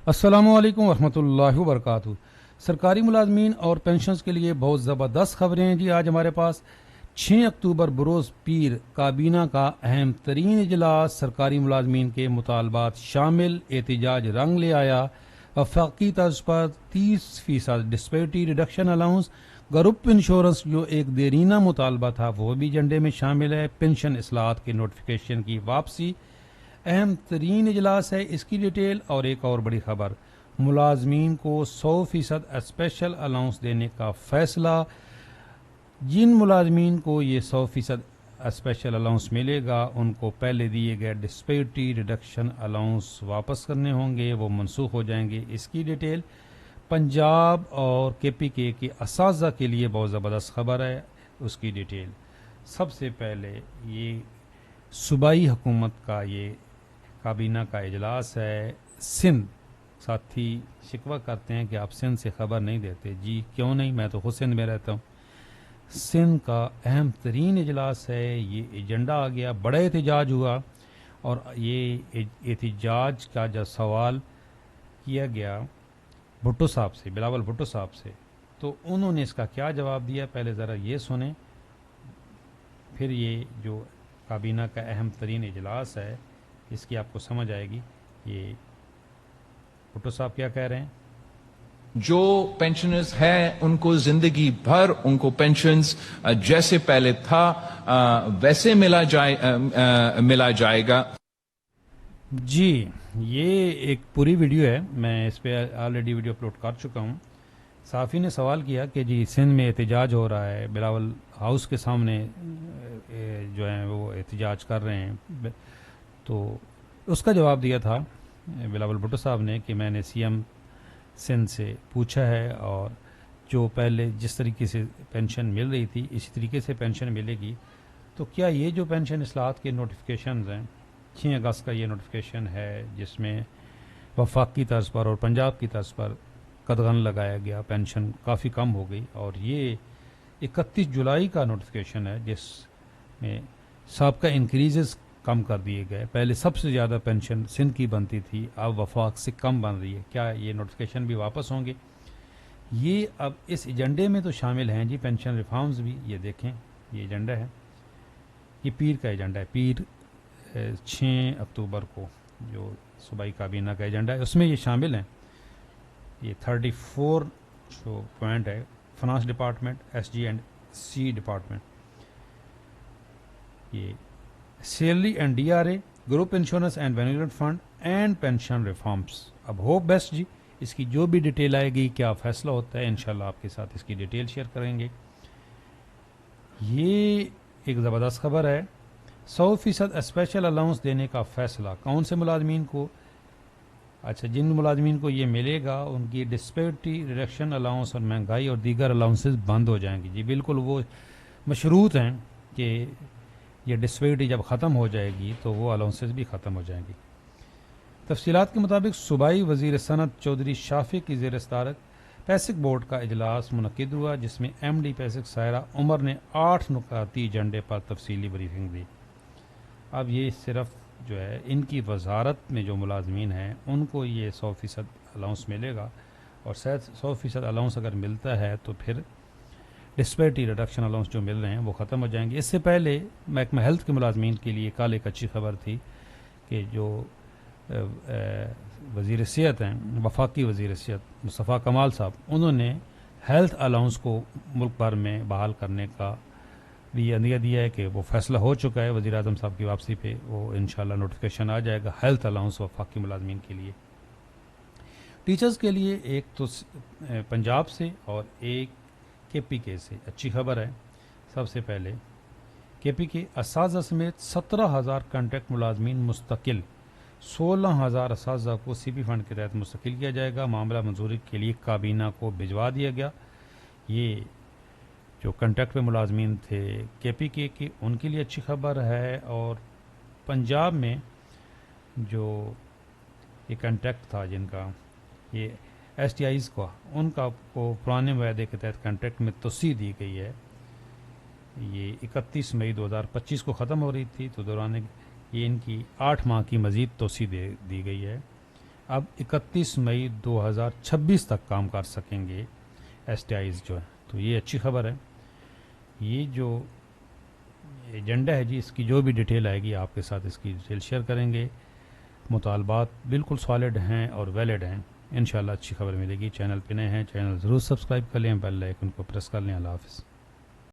السلام علیکم ورحمۃ اللہ وبرکاتہ۔ سرکاری ملازمین اور پینشنز کے لیے بہت زبردست خبریں ہیں جی۔ آج ہمارے پاس 6 اکتوبر بروز پیر کابینہ کا اہم ترین اجلاس، سرکاری ملازمین کے مطالبات شامل، احتجاج رنگ لے آیا، وفاقی طرز پر 30% disparity reduction allowance, group insurance جو ایک دیرینہ مطالبہ تھا وہ بھی ایجنڈے میں شامل ہے، پینشن اصلاحات کے نوٹیفیکیشن کی واپسی اہم ترین اجلاس ہے۔ اس کی ڈیٹیل اور ایک اور بڑی خبر، ملازمین کو 100% اسپیشل الاؤنس دینے کا فیصلہ۔ جن ملازمین کو یہ 100% اسپیشل الاؤنس ملے گا ان کو پہلے دیے گئے ڈسپیرٹی ریڈکشن الاؤنس واپس کرنے ہوں گے، وہ منسوخ ہو جائیں گے۔ اس کی ڈیٹیل پنجاب اور کے پی کے اساتذہ کے لیے بہت زبردست خبر ہے، اس کی ڈیٹیل۔ سب سے پہلے یہ صوبائی حکومت کا یہ کابینہ کا اجلاس ہے۔ سندھ ساتھی شکوہ کرتے ہیں کہ آپ سندھ سے خبر نہیں دیتے، جی کیوں نہیں، میں تو خود سندھ میں رہتا ہوں۔ سندھ کا اہم ترین اجلاس ہے، یہ ایجنڈا آ گیا، بڑا احتجاج ہوا، اور یہ احتجاج کا جو سوال کیا گیا بھٹو صاحب سے، بلاول بھٹو صاحب سے، تو انہوں نے اس کا کیا جواب دیا، پہلے ذرا یہ سنیں، پھر یہ جو کابینہ کا اہم ترین اجلاس ہے اس کی آپ کو سمجھ آئے گی۔ یہ بھٹو صاحب کیا کہہ رہے ہیں؟ جو پینشنرز ہیں ان کو زندگی بھر ان کو پینشنز جیسے پہلے تھا ویسے ملا جائے گا۔ جی یہ ایک پوری ویڈیو ہے، میں اس پہ آلریڈی ویڈیو اپلوڈ کر چکا ہوں۔ صحافی نے سوال کیا کہ جی سندھ میں احتجاج ہو رہا ہے، بلاول ہاؤس کے سامنے جو ہیں وہ احتجاج کر رہے ہیں، تو اس کا جواب دیا تھا بلاول بھٹو صاحب نے کہ میں نے سی ایم سندھ سے پوچھا ہے، اور جو پہلے جس طریقے سے پینشن مل رہی تھی اسی طریقے سے پینشن ملے گی، تو کیا یہ جو پینشن اصلاحات کے نوٹیفیکیشنز ہیں، 6 اگست کا یہ نوٹیفیکیشن ہے جس میں وفاقی طرز پر اور پنجاب کی طرز پر قدغن لگایا گیا، پینشن کافی کم ہو گئی، اور یہ 31 جولائی کا نوٹیفیکیشن ہے جس میں سابقہ انکریزز کم کر دیے گئے، پہلے سب سے زیادہ پینشن سندھ کی بنتی تھی، اب وفاق سے کم بن رہی ہے، کیا یہ نوٹیفیکیشن بھی واپس ہوں گے؟ یہ اب اس ایجنڈے میں تو شامل ہیں جی، پینشن ریفارمز بھی، یہ دیکھیں یہ ایجنڈا ہے، یہ پیر کا ایجنڈا ہے، پیر 6 اکتوبر کو جو صوبائی کابینہ کا ایجنڈا ہے اس میں یہ شامل ہیں۔ یہ 34 جو پوائنٹ ہے، finance department, S G and C department, یہ salary and D R A, group insurance and benefit fund and pension reforms. اب ہوپ بیسٹ جی، اس کی جو بھی ڈیٹیل آئے گی، کیا فیصلہ ہوتا ہے، انشاءاللہ آپ کے ساتھ اس کی ڈیٹیل شیئر کریں گے۔ یہ ایک زبردست خبر ہے، 100% اسپیشل الاؤنس دینے کا فیصلہ، کون سے ملازمین کو؟ اچھا، جن ملازمین کو یہ ملے گا ان کی ڈسپیرٹی ریڈکشن الاؤنس اور مہنگائی اور دیگر الاؤنسز بند ہو جائیں گی جی، بالکل وہ مشروط ہیں کہ یہ ڈسپیرٹی جب ختم ہو جائے گی تو وہ الاؤنسز بھی ختم ہو جائیں گی۔ تفصیلات کے مطابق صوبائی وزیر صنعت چودھری شافی کی زیر صدارت پیسک بورڈ کا اجلاس منعقد ہوا، جس میں ایم ڈی پیسک سائرہ عمر نے 8 نکاتی ایجنڈے پر تفصیلی بریفنگ دی۔ اب یہ صرف جو ہے ان کی وزارت میں جو ملازمین ہیں ان کو یہ 100% الاؤنس ملے گا، اور 100% الاؤنس اگر ملتا ہے تو پھر ڈسپیرٹی ریڈکشن الاؤنس جو مل رہے ہیں وہ ختم ہو جائیں گے۔ اس سے پہلے محکمہ ہیلتھ کے ملازمین کے لیے کل ایک اچھی خبر تھی کہ جو وزیر صحت ہیں، وفاقی وزیر صحت مصطفیٰ کمال صاحب، انہوں نے ہیلتھ الاؤنس کو ملک بھر میں بحال کرنے کا بھی عندیہ دیا ہے کہ وہ فیصلہ ہو چکا ہے، وزیر اعظم صاحب کی واپسی پہ وہ انشاءاللہ نوٹیفیکیشن آ جائے گا ہیلتھ الاؤنس وفاقی ملازمین کے لیے۔ ٹیچرز کے لیے ایک تو پنجاب سے اور ایک کے پی کے سے اچھی خبر ہے۔ سب سے پہلے کے پی کے اساتذہ سمیت 17,000 کانٹریکٹ ملازمین مستقل، 16,000 اساتذہ کو سی پی فنڈ کے تحت مستقل کیا جائے گا، معاملہ منظوری کے لیے کابینہ کو بھجوا دیا گیا۔ یہ جو کنٹریکٹ پہ ملازمین تھے کے پی کے ان کے لیے اچھی خبر ہے، اور پنجاب میں جو یہ کنٹریکٹ تھا جن کا یہ ایس ٹی آئیز کا، ان کا کو پرانے معاہدے کے تحت کنٹریکٹ میں توسیع دی گئی ہے، یہ 31 مئی 2025 کو ختم ہو رہی تھی، تو دوران یہ ان کی 8 ماہ کی مزید توسیع دی گئی ہے۔ اب 31 مئی 2026 تک کام کر سکیں گے ایس ٹی آئیز جو ہے. تو یہ اچھی خبر ہے. یہ جو ایجنڈا ہے جی، اس کی جو بھی ڈیٹیل آئے گی آپ کے ساتھ اس کی ڈیٹیل شیئر کریں گے. مطالبات بالکل سالڈ ہیں اور ویلڈ ہیں. انشاءاللہ اچھی خبر ملے گی. چینل پہ نئے ہیں چینل ضرور سبسکرائب کر لیں، بیل آئیکن کو پریس کر لیں. اللہ حافظ.